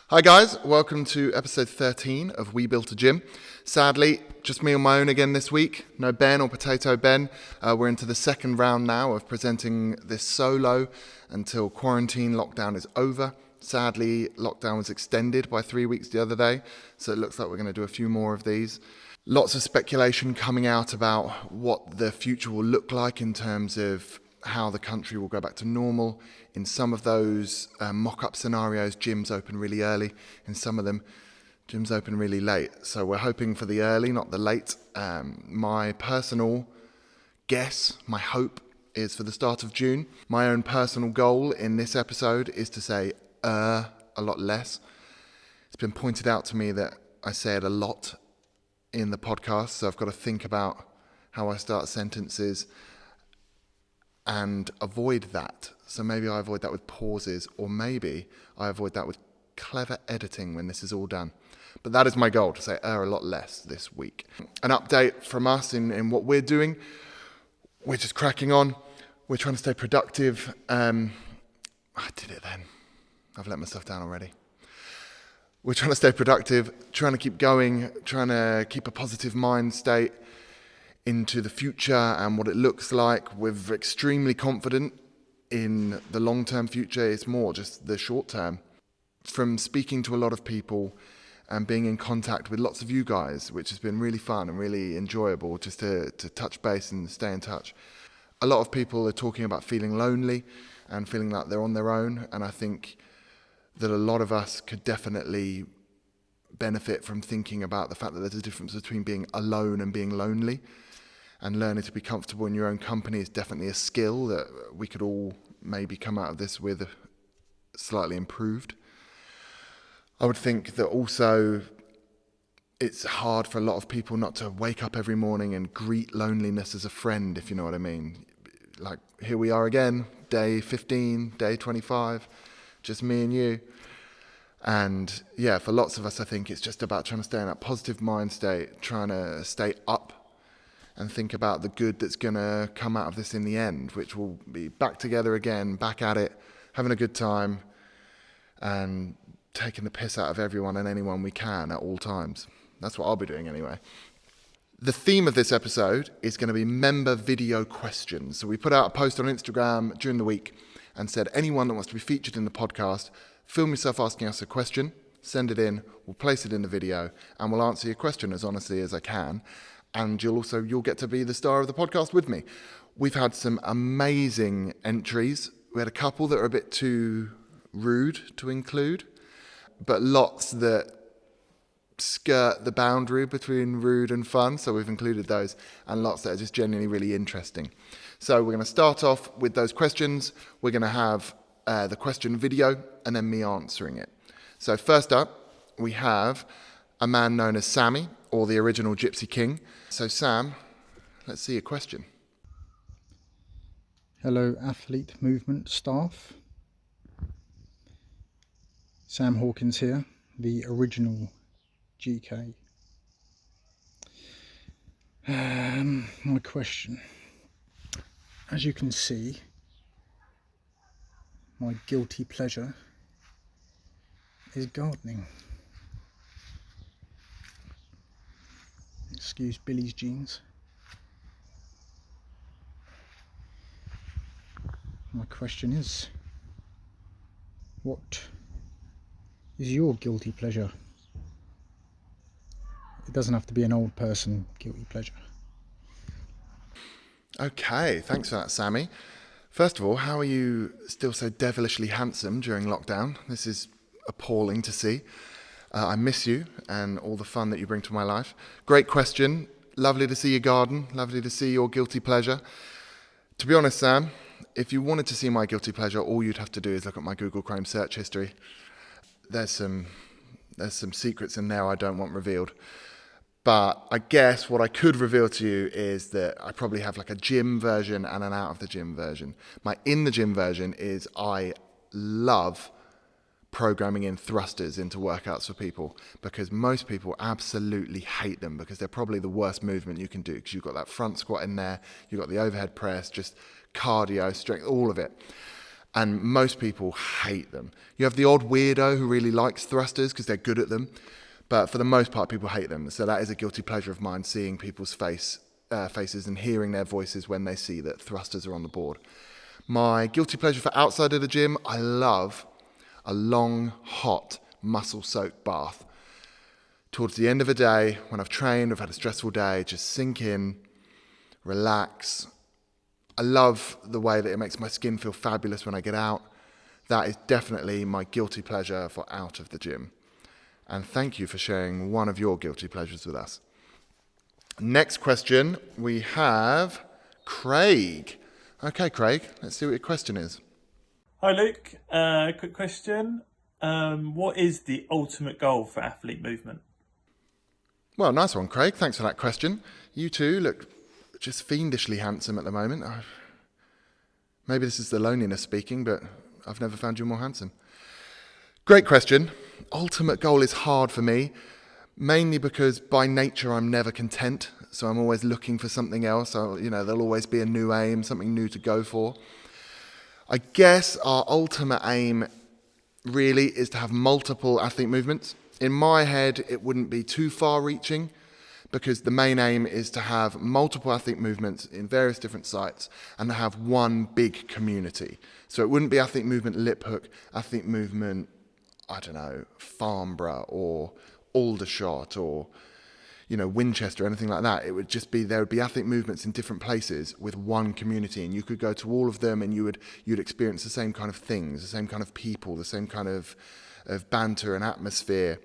Hi guys, welcome to episode 13 of We Built a Gym. Sadly, just me on my own again this week. No Ben or Potato Ben. We're into the second round now of presenting this solo until quarantine lockdown is over. Sadly, lockdown was extended by 3 weeks the other day, so it looks like we're going to do a few more of these. Lots of speculation coming out about what the future will look like in terms of how the country will go back to normal. In some of those mock-up scenarios, gyms open really early. In some of them, gyms open really late. So we're hoping for the early, not the late. My personal guess, my hope, is for the start of June. My own personal goal in this episode is to say a lot less. It's been pointed out to me that I say it a lot in the podcast, so I've got to think about how I start sentences and avoid that. So maybe I avoid that with pauses, or maybe I avoid that with clever editing when this is all done. But that is my goal, to say a lot less this week. An update from us in what we're doing. We're just cracking on. We're trying to stay productive. I did it then. I've let myself down already. We're trying to stay productive, trying to keep going, trying to keep a positive mind state into the future and what it looks like. We're extremely confident in the long-term future. It's more just the short-term. From speaking to a lot of people and being in contact with lots of you guys, which has been really fun and really enjoyable just to touch base and stay in touch. A lot of people are talking about feeling lonely and feeling like they're on their own, and I think that a lot of us could definitely benefit from thinking about the fact that there's a difference between being alone and being lonely. And learning to be comfortable in your own company is definitely a skill that we could all maybe come out of this with slightly improved. I would think that also it's hard for a lot of people not to wake up every morning and greet loneliness as a friend, if you know what I mean. Like, here we are again, day 15, day 25, just me and you. And yeah, for lots of us, I think it's just about trying to stay in that positive mind state, trying to stay up and think about the good that's going to come out of this in the end, which will be back together again, back at it, having a good time, and taking the piss out of everyone and anyone we can at all times. That's what I'll be doing anyway. The theme of this episode is going to be member video questions. So we put out a post on Instagram during the week and said, anyone that wants to be featured in the podcast, film yourself asking us a question, send it in, we'll place it in the video, and we'll answer your question as honestly as I can. And you'll get to be the star of the podcast with me. We've had some amazing entries. We had a couple that are a bit too rude to include, but lots that skirt the boundary between rude and fun. So we've included those, and lots that are just genuinely really interesting. So we're going to start off with those questions. We're going to have the question video and then me answering it. So first up, we have a man known as Sammy, or the original Gypsy King. So Sam, let's see a question. Hello, athlete movement staff. Sam Hawkins here, the original GK. My question. As you can see, my guilty pleasure is gardening. Excuse Billy's jeans. My question is, what is your guilty pleasure? It doesn't have to be an old person guilty pleasure. Okay, thanks for that, Sammy. First of all, how are you still so devilishly handsome during lockdown? This is appalling to see. I miss you and all the fun that you bring to my life. Great question. Lovely to see your garden. Lovely to see your guilty pleasure. To be honest, Sam, if you wanted to see my guilty pleasure, all you'd have to do is look at my Google Chrome search history. There's some secrets in there I don't want revealed. But I guess what I could reveal to you is that I probably have like a gym version and an out of the gym version. My in the gym version is I love programming in thrusters into workouts for people, because most people absolutely hate them because they're probably the worst movement you can do, because you've got that front squat in there, you've got the overhead press, just cardio, strength, all of it. and most people hate them. You have the odd weirdo who really likes thrusters because they're good at them, but for the most part, people hate them. So that is a guilty pleasure of mine, seeing people's faces and hearing their voices when they see that thrusters are on the board. My guilty pleasure for outside of the gym, I love a long, hot, muscle-soaked bath. Towards the end of a day, when I've trained, I've had a stressful day, just sink in, relax. I love the way that it makes my skin feel fabulous when I get out. That is definitely my guilty pleasure for out of the gym. And thank you for sharing one of your guilty pleasures with us. Next question, we have Craig. Okay, Craig, let's see what your question is. Hi, Luke. Quick question. What is the ultimate goal for athlete movement? Well, nice one, Craig. Thanks for that question. You two look just fiendishly handsome at the moment. Maybe this is the loneliness speaking, but I've never found you more handsome. Great question. Ultimate goal is hard for me, mainly because by nature I'm never content. So I'm always looking for something else. There'll always be a new aim, something new to go for. I guess our ultimate aim really is to have multiple athlete movements. In my head, it wouldn't be too far-reaching because the main aim is to have multiple athlete movements in various different sites and have one big community. So it wouldn't be athlete movement Lip Hook, athlete movement, Farnborough or Aldershot or Winchester, anything like that. It would just be, there would be athlete movements in different places with one community, and you could go to all of them and you'd experience the same kind of things, the same kind of people, the same kind of banter and atmosphere.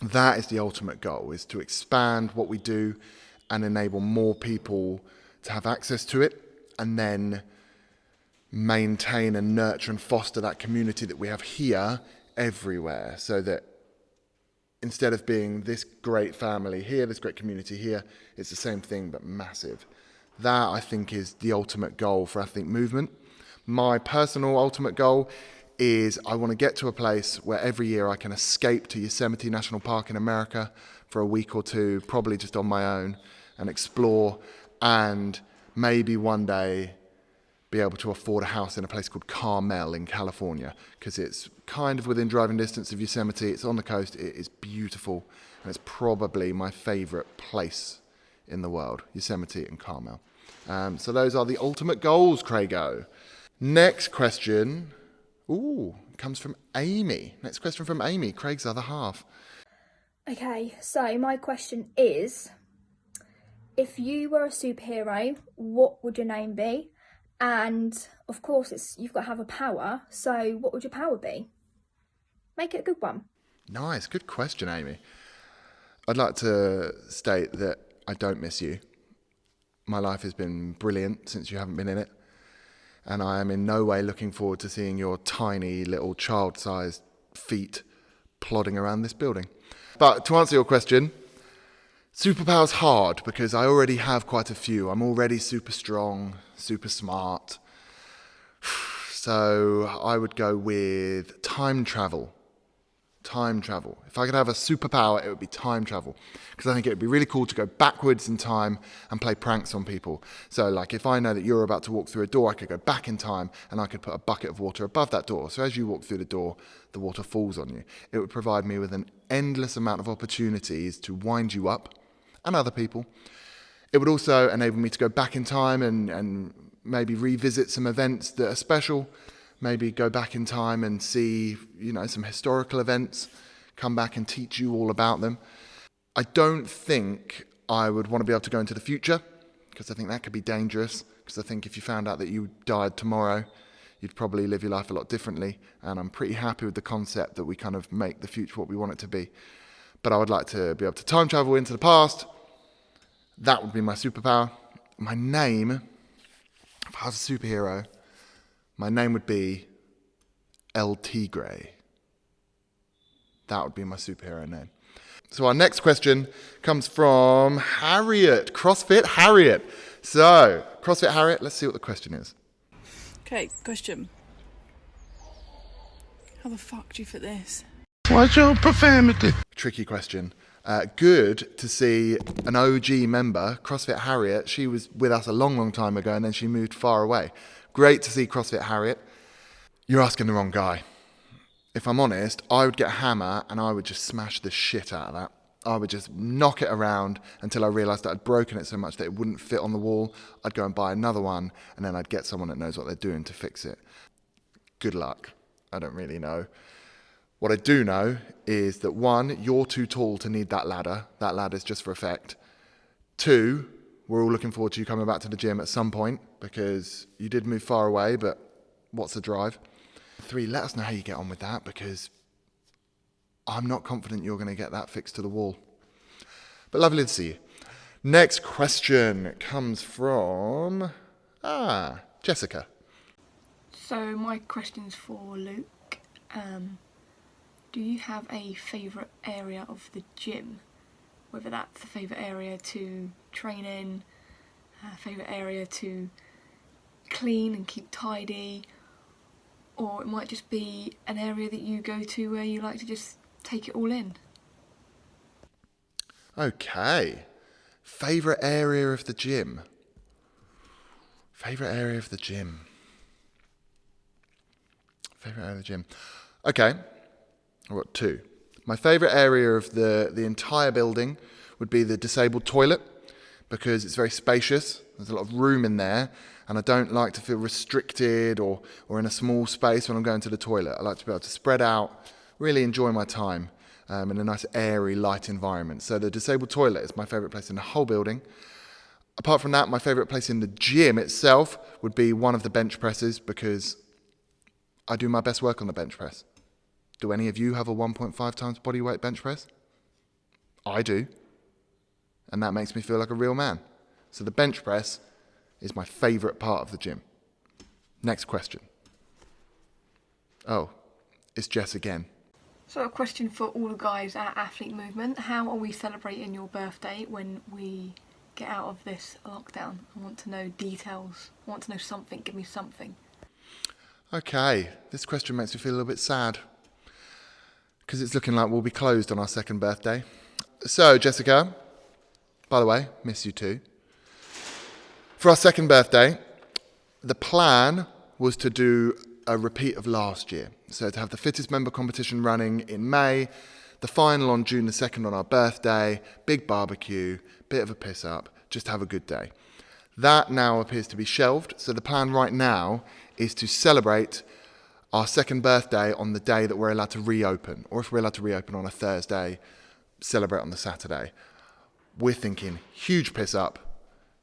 That is the ultimate goal, is to expand what we do and enable more people to have access to it, and then maintain and nurture and foster that community that we have here everywhere, so that instead of being this great family here, this great community here, it's the same thing but massive. That, I think, is the ultimate goal for athlete movement. My personal ultimate goal is I want to get to a place where every year I can escape to Yosemite National Park in America for a week or two, probably just on my own, and explore, and maybe one day be able to afford a house in a place called Carmel in California, because it's kind of within driving distance of Yosemite. It's on the coast. It is beautiful, and it's probably my favorite place in the world, Yosemite and Carmel. So those are the ultimate goals, Craigo. Next question comes from Amy. Next question from Amy, Craig's other half. Okay, so my question is, if you were a superhero, what would your name be? And of course, you've got to have a power. So what would your power be? Make it a good one. Nice, good question, Amy. I'd like to state that I don't miss you. My life has been brilliant since you haven't been in it. And I am in no way looking forward to seeing your tiny little child-sized feet plodding around this building. But to answer your question, superpower's hard because I already have quite a few. I'm already super strong, super smart. So I would go with time travel. Time travel. If I could have a superpower, it would be time travel. Because I think it would be really cool to go backwards in time and play pranks on people. So like if I know that you're about to walk through a door, I could go back in time and I could put a bucket of water above that door. So as you walk through the door, the water falls on you. It would provide me with an endless amount of opportunities to wind you up and other people. It would also enable me to go back in time and maybe revisit some events that are special. Maybe go back in time and see, some historical events, come back and teach you all about them. I don't think I would want to be able to go into the future, because I think that could be dangerous, because I think if you found out that you died tomorrow, you'd probably live your life a lot differently. And I'm pretty happy with the concept that we kind of make the future what we want it to be. But I would like to be able to time travel into the past. That would be my superpower. My name, if I was a superhero, my name would be El Tigre. That would be my superhero name. So our next question comes from Harriet, CrossFit Harriet. So, CrossFit Harriet, let's see what the question is. Okay, question. How the fuck do you fit this? What's your profanity? Tricky question. Good to see an OG member, CrossFit Harriet. She was with us a long, long time ago and then she moved far away. Great to see CrossFit Harriet. You're asking the wrong guy. If I'm honest, I would get a hammer and I would just smash the shit out of that. I would just knock it around until I realised that I'd broken it so much that it wouldn't fit on the wall. I'd go and buy another one, and then I'd get someone that knows what they're doing to fix it. Good luck. I don't really know. What I do know is that 1, you're too tall to need that ladder. That ladder's just for effect. 2, we're all looking forward to you coming back to the gym at some point because you did move far away, but what's the drive? 3, let us know how you get on with that because I'm not confident you're going to get that fixed to the wall. But lovely to see you. Next question comes from Jessica. So my question's for Luke. Do you have a favourite area of the gym? Whether that's a favourite area to train in, a favourite area to clean and keep tidy, or it might just be an area that you go to where you like to just take it all in. Okay. Favourite area of the gym. Favourite area of the gym. Favourite area of the gym. Okay. I've got 2. My favourite area of the entire building would be the disabled toilet because it's very spacious. There's a lot of room in there and I don't like to feel restricted or in a small space when I'm going to the toilet. I like to be able to spread out, really enjoy my time in a nice airy, light environment. So the disabled toilet is my favourite place in the whole building. Apart from that, my favourite place in the gym itself would be one of the bench presses because I do my best work on the bench press. Do any of you have a 1.5 times body weight bench press? I do. And that makes me feel like a real man. So the bench press is my favourite part of the gym. Next question. Oh, it's Jess again. So a question for all the guys at Athlete Movement. How are we celebrating your birthday when we get out of this lockdown? I want to know details. I want to know something. Give me something. Okay, this question makes me feel a little bit sad because it's looking like we'll be closed on our second birthday. So, Jessica, by the way, miss you too. For our second birthday, the plan was to do a repeat of last year. So to have the fittest member competition running in May, the final on June the 2nd on our birthday, big barbecue, bit of a piss up, just have a good day. That now appears to be shelved. So the plan right now is to celebrate our second birthday on the day that we're allowed to reopen. Or if we're allowed to reopen on a Thursday, celebrate on the Saturday. We're thinking huge piss up,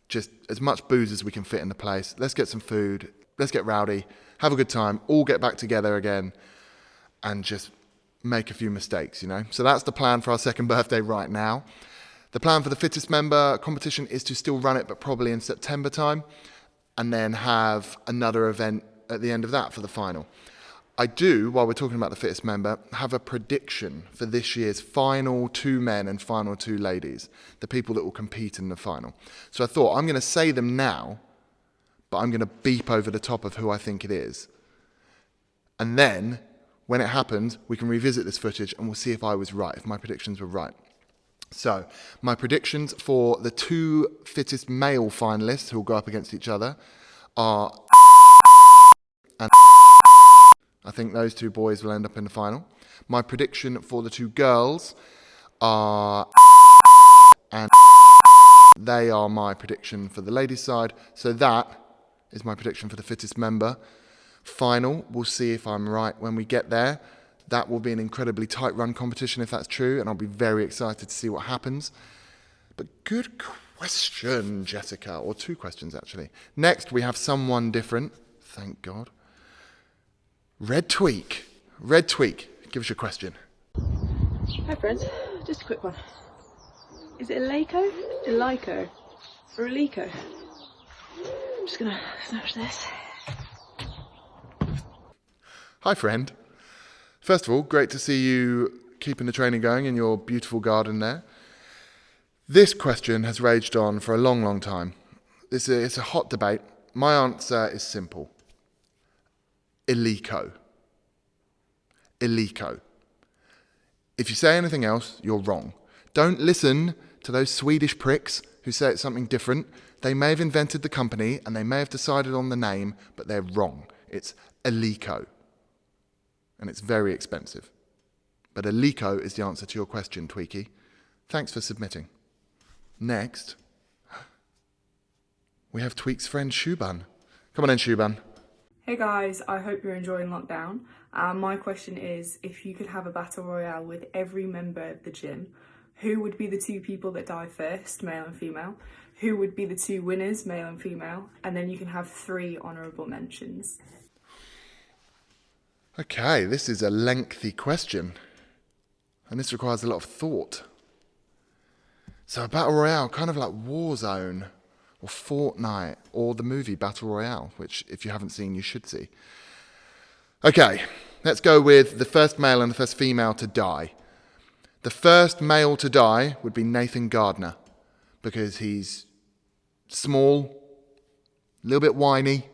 just as much booze as we can fit in the place. Let's get some food, let's get rowdy, have a good time, all get back together again and just make a few mistakes, you know? So that's the plan for our second birthday right now. The plan for the fittest member competition is to still run it, but probably in September time, and then have another event at the end of that for the final. I do, while we're talking about the fittest member, have a prediction for this year's final 2 men and final 2 ladies, the people that will compete in the final. So I thought, I'm going to say them now, but I'm going to beep over the top of who I think it is. And then, when it happens, we can revisit this footage and we'll see if I was right, if my predictions were right. So, my predictions for the 2 fittest male finalists who will go up against each other are and I think those 2 boys will end up in the final. My prediction for the 2 girls are and they are my prediction for the ladies' side. So that is my prediction for the fittest member final. We'll see if I'm right when we get there. That will be an incredibly tight run competition if that's true, and I'll be very excited to see what happens. But good question, Jessica, or 2 questions actually. Next, we have someone different, thank God. Red Tweak, give us your question. Hi friends, just a quick one. Is it a Laco, a Lyco, or a Leco? I'm just gonna snatch this. Hi friend. First of all, great to see you keeping the training going in your beautiful garden there. This question has raged on for a long, long time. It's a hot debate. My answer is simple. Illeco. Illeco. If you say anything else, you're wrong. Don't listen to those Swedish pricks who say it's something different. They may have invented the company and they may have decided on the name, but they're wrong. It's Illeco. and it's very expensive. But Eleiko is the answer to your question, TWiki. Thanks for submitting. Next, we have Tweek's friend Shubin. Come on in, Shubin. Hey guys, I hope you're enjoying lockdown. My question is, if you could have a battle royale with every member of the gym, who would be the 2 people that die first, male and female? Who would be the 2 winners, male and female? And then you can have 3 honourable mentions. Okay, this is a lengthy question, and this requires a lot of thought. So a battle royale, kind of like Warzone, or Fortnite, or the movie Battle Royale, which if you haven't seen, you should see. Okay, let's go with the first male and the first female to die. The first male to die would be Nathan Gardner, because he's small, a little bit whiny,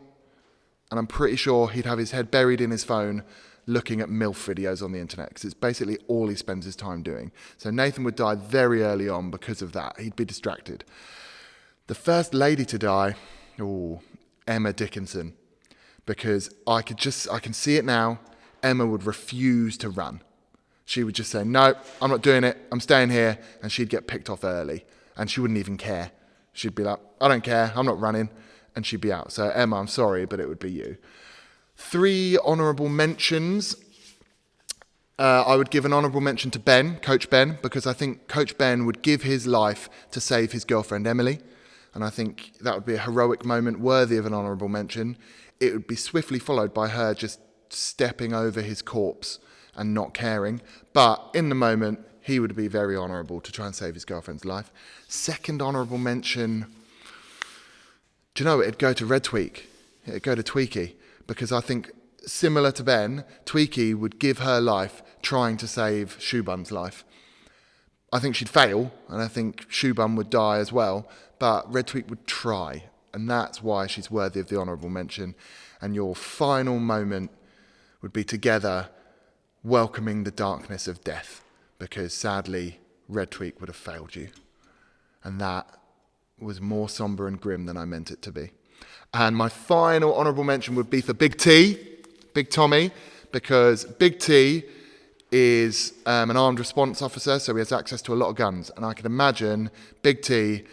and I'm pretty sure he'd have his head buried in his phone looking at MILF videos on the internet, because it's basically all he spends his time doing. So Nathan would die very early on because of that. He'd be distracted. The first lady to die, Emma Dickinson, because I can see it now. Emma would refuse to run. She would just say, no, I'm not doing it, I'm staying here, and she'd get picked off early, and she wouldn't even care. She'd be like, I don't care, I'm not running, and she'd be out. So Emma, I'm sorry, but it would be you. 3 honourable mentions. I would give an honourable mention to Ben, Coach Ben, because I think Coach Ben would give his life to save his girlfriend Emily, and I think that would be a heroic moment worthy of an honourable mention. It would be swiftly followed by her just stepping over his corpse and not caring, but in the moment, he would be very honourable to try and save his girlfriend's life. Second honourable mention, do you know, it'd go to Red Tweek. It'd go to TWiki, because I think, similar to Ben, TWiki would give her life trying to save Shubin's life. I think she'd fail, and I think Shubin would die as well, but Red Tweek would try, and that's why she's worthy of the honourable mention. And your final moment would be together welcoming the darkness of death, because sadly Red Tweek would have failed you, and that was more sombre and grim than I meant it to be. And my final honourable mention would be for Big T, Big Tommy, because Big T is an armed response officer, so he has access to a lot of guns, and I can imagine Big T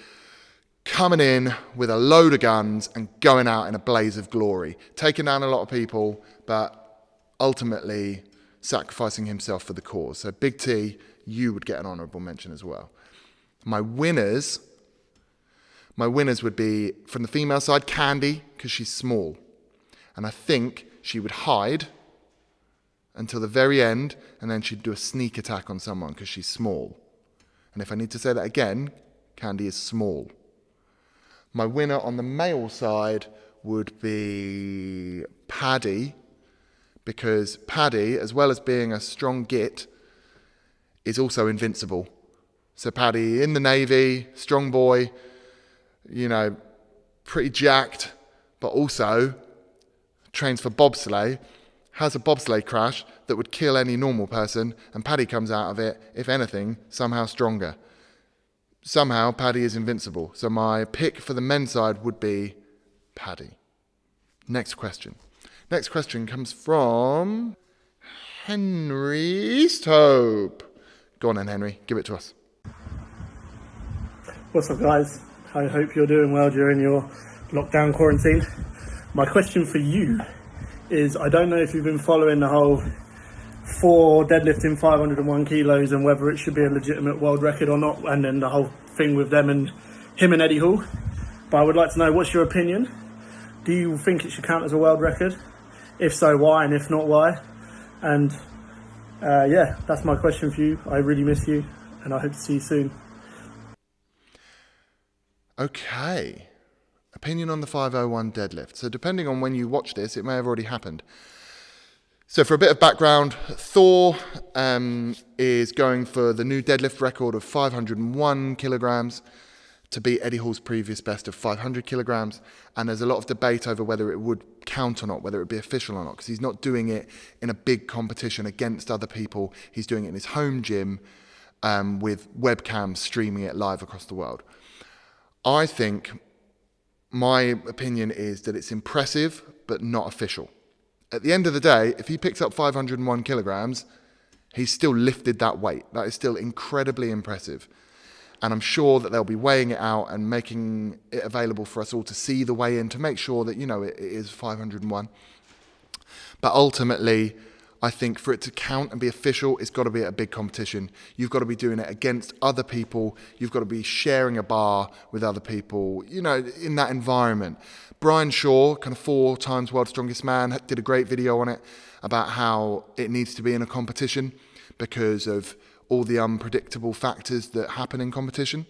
coming in with a load of guns and going out in a blaze of glory, taking down a lot of people, but ultimately sacrificing himself for the cause. So Big T, you would get an honourable mention as well. My winners would be, from the female side, Candy, because she's small. And I think she would hide until the very end, and then she'd do a sneak attack on someone because she's small. And if I need to say that again, Candy is small. My winner on the male side would be Paddy, because Paddy, as well as being a strong git, is also invincible. So Paddy in the Navy, strong boy, you know, pretty jacked, but also trains for bobsleigh, has a bobsleigh crash that would kill any normal person, and Paddy comes out of it, if anything, somehow stronger. Somehow Paddy is invincible. So my pick for the men's side would be Paddy. Next question. Next question comes from Henry Stope. Go on then, Henry. Give it to us. What's up, guys? I hope you're doing well during your lockdown quarantine. My question for you is, I don't know if you've been following the whole 4 deadlifting 501 kilos and whether it should be a legitimate world record or not, and then the whole thing with them and him and Eddie Hall. But I would like to know, what's your opinion? Do you think it should count as a world record? If so, why? And if not, why? And yeah, that's my question for you. I really miss you, and I hope to see you soon. Okay. Opinion on the 501 deadlift. So depending on when you watch this, it may have already happened. So for a bit of background, Thor is going for the new deadlift record of 501 kilograms to beat Eddie Hall's previous best of 500 kilograms. And there's a lot of debate over whether it would count or not, whether it would be official or not, because he's not doing it in a big competition against other people. He's doing it in his home gym with webcams streaming it live across the world. I think my opinion is that it's impressive, but not official. At the end of the day, if he picks up 501 kilograms, he's still lifted that weight. That is still incredibly impressive. And I'm sure that they'll be weighing it out and making it available for us all to see the weigh-in to make sure that, it is 501. But ultimately, I think for it to count and be official, it's got to be at a big competition. You've got to be doing it against other people. You've got to be sharing a bar with other people, in that environment. Brian Shaw, kind of 4 times World's Strongest Man, did a great video on it about how it needs to be in a competition because of all the unpredictable factors that happen in competition.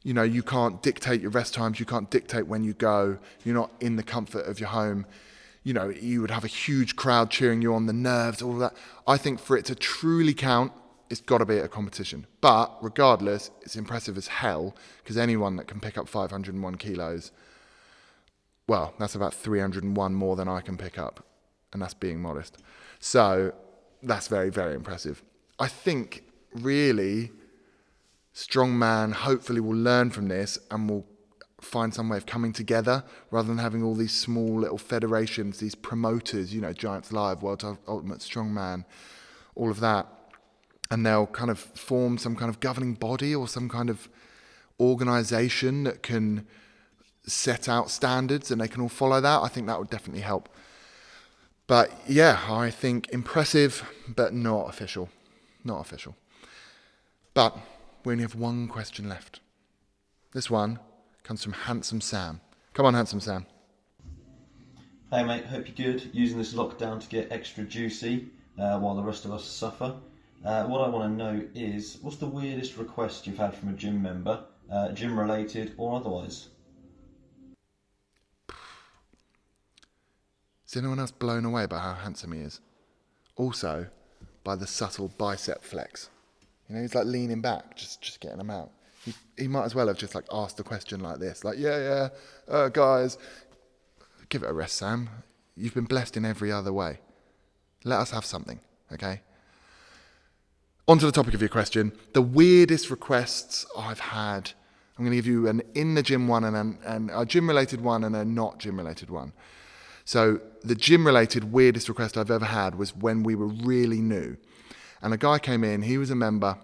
You can't dictate your rest times. You can't dictate when you go. You're not in the comfort of your home. You would have a huge crowd cheering you on, the nerves, all of that. I think for it to truly count, it's got to be at a competition. But regardless, it's impressive as hell because anyone that can pick up 501 kilos, well, that's about 301 more than I can pick up. And that's being modest. So that's very, very impressive. I think really strongman hopefully will learn from this and will find some way of coming together rather than having all these small little federations, these promoters, Giants Live, World Ultimate Strongman, all of that. And they'll kind of form some kind of governing body or some kind of organization that can set out standards and they can all follow that. I think that would definitely help. But yeah, I think impressive, but not official. Not official. But we only have one question left. This one comes from Handsome Sam. Come on, Handsome Sam. Hey mate, hope you're good. Using this lockdown to get extra juicy while the rest of us suffer. What I want to know is, what's the weirdest request you've had from a gym member, gym related or otherwise? Is anyone else blown away by how handsome he is? Also, by the subtle bicep flex. He's like leaning back, just getting them out. He might as well have just asked the question like this, guys, give it a rest, Sam. You've been blessed in every other way. Let us have something, okay? On to the topic of your question. The weirdest requests I've had, I'm going to give you an in the gym one and a gym related one and a not gym related one. So the gym related weirdest request I've ever had was when we were really new. And a guy came in, he was a member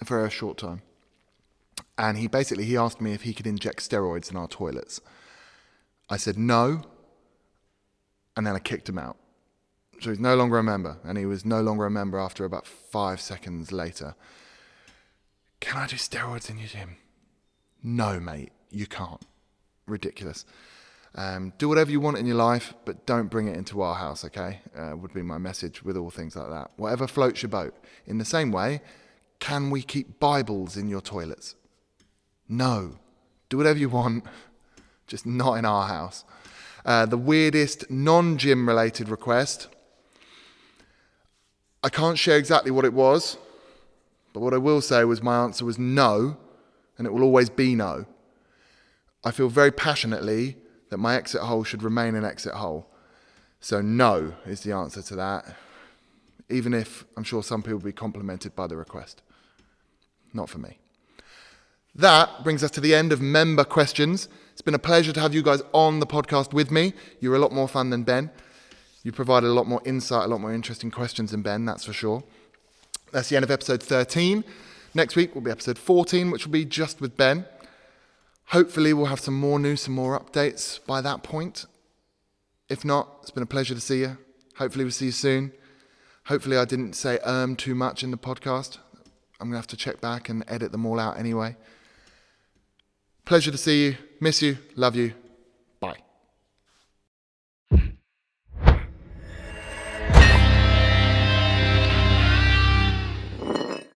for a short time. And he asked me if he could inject steroids in our toilets. I said no, and then I kicked him out. So he's no longer a member, and he was no longer a member after about 5 seconds later. Can I do steroids in your gym? No, mate, you can't. Ridiculous. Do whatever you want in your life, but don't bring it into our house, okay? Would be my message with all things like that. Whatever floats your boat. In the same way, can we keep Bibles in your toilets? No. Do whatever you want, just not in our house. The weirdest non-gym related request, I can't share exactly what it was, but what I will say was my answer was no, and it will always be no. I feel very passionately that my exit hole should remain an exit hole. So no is the answer to that, even if I'm sure some people will be complimented by the request. Not for me. That brings us to the end of member questions. It's been a pleasure to have you guys on the podcast with me. You're a lot more fun than Ben. You provided a lot more insight, a lot more interesting questions than Ben, that's for sure. That's the end of episode 13. Next week will be episode 14, which will be just with Ben. Hopefully we'll have some more news, some more updates by that point. If not, it's been a pleasure to see you. Hopefully we'll see you soon. Hopefully I didn't say too much in the podcast. I'm going to have to check back and edit them all out anyway. Pleasure to see you. Miss you. Love you.